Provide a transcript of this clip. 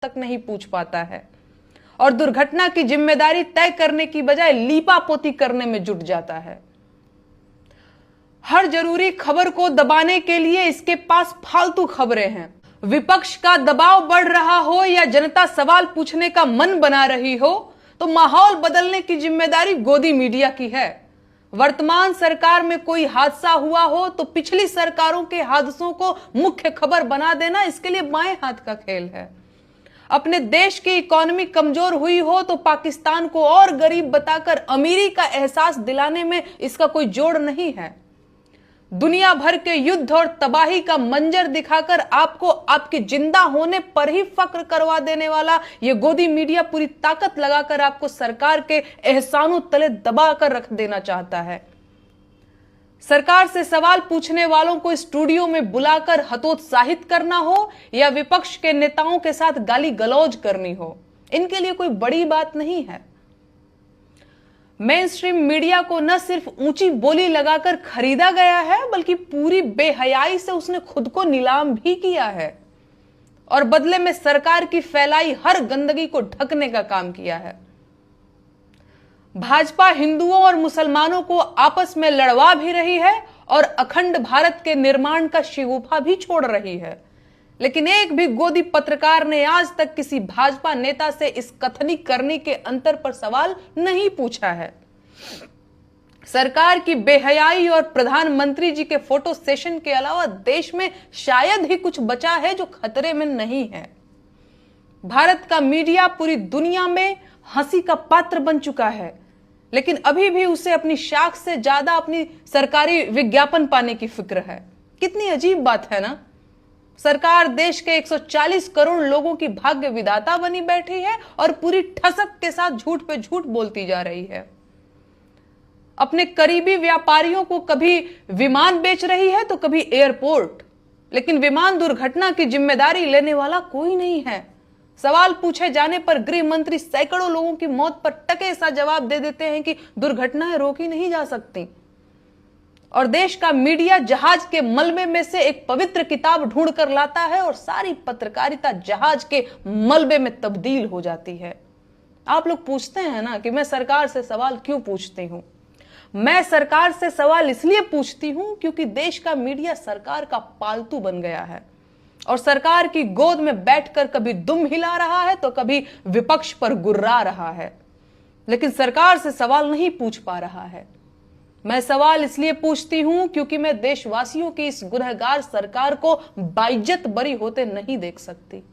तक नहीं पूछ पाता है और दुर्घटना की जिम्मेदारी तय करने की बजाय लीपापोती करने में जुट जाता है। हर जरूरी खबर को दबाने के लिए इसके पास फालतू खबरें हैं। विपक्ष का दबाव बढ़ रहा हो या जनता सवाल पूछने का मन बना रही हो, तो माहौल बदलने की जिम्मेदारी गोदी मीडिया की है। वर्तमान सरकार में कोई हादसा हुआ हो तो पिछली सरकारों के हादसों को मुख्य खबर बना देना इसके लिए बाएं हाथ का खेल है। अपने देश की इकोनॉमी कमजोर हुई हो तो पाकिस्तान को और गरीब बताकर अमीरी का एहसास दिलाने में इसका कोई जोड़ नहीं है। दुनिया भर के युद्ध और तबाही का मंजर दिखाकर आपको आपके जिंदा होने पर ही फक्र करवा देने वाला यह गोदी मीडिया पूरी ताकत लगाकर आपको सरकार के एहसानों तले दबाकर रख देना चाहता है। सरकार से सवाल पूछने वालों को स्टूडियो में बुलाकर हतोत्साहित करना हो या विपक्ष के नेताओं के साथ गाली गलौज करनी हो, इनके लिए कोई बड़ी बात नहीं है। मेन स्ट्रीम मीडिया को न सिर्फ ऊंची बोली लगाकर खरीदा गया है, बल्कि पूरी बेहयाई से उसने खुद को नीलाम भी किया है और बदले में सरकार की फैलाई हर गंदगी को ढकने का काम किया है। भाजपा हिंदुओं और मुसलमानों को आपस में लड़वा भी रही है और अखंड भारत के निर्माण का शिगुफा भी छोड़ रही है, लेकिन एक भी गोदी पत्रकार ने आज तक किसी भाजपा नेता से इस कथनी करने के अंतर पर सवाल नहीं पूछा है। सरकार की बेहयाई और प्रधानमंत्री जी के फोटो सेशन के अलावा देश में शायद ही कुछ बचा है जो खतरे में नहीं है। भारत का मीडिया पूरी दुनिया में हंसी का पात्र बन चुका है, लेकिन अभी भी उसे अपनी शाख से ज्यादा अपनी सरकारी विज्ञापन पाने की फिक्र है। कितनी अजीब बात है ना। सरकार देश के 140 करोड़ लोगों की भाग्य विधाता बनी बैठी है और पूरी ठसक के साथ झूठ पे झूठ बोलती जा रही है। अपने करीबी व्यापारियों को कभी विमान बेच रही है तो कभी एयरपोर्ट, लेकिन विमान दुर्घटना की जिम्मेदारी लेने वाला कोई नहीं है। सवाल पूछे जाने पर गृह मंत्री सैकड़ों लोगों की मौत पर टके सा जवाब दे देते हैं कि दुर्घटनाएं रोकी नहीं जा सकती, और देश का मीडिया जहाज के मलबे में से एक पवित्र किताब ढूंढ कर लाता है और सारी पत्रकारिता जहाज के मलबे में तब्दील हो जाती है। आप लोग पूछते हैं ना कि मैं सरकार से सवाल क्यों पूछती हूं। मैं सरकार से सवाल इसलिए पूछती हूं क्योंकि देश का मीडिया सरकार का पालतू बन गया है और सरकार की गोद में बैठकर कभी दुम हिला रहा है तो कभी विपक्ष पर गुर्रा रहा है, लेकिन सरकार से सवाल नहीं पूछ पा रहा है। मैं सवाल इसलिए पूछती हूं क्योंकि मैं देशवासियों की इस गुनहगार सरकार को बाइज्जत बरी होते नहीं देख सकती।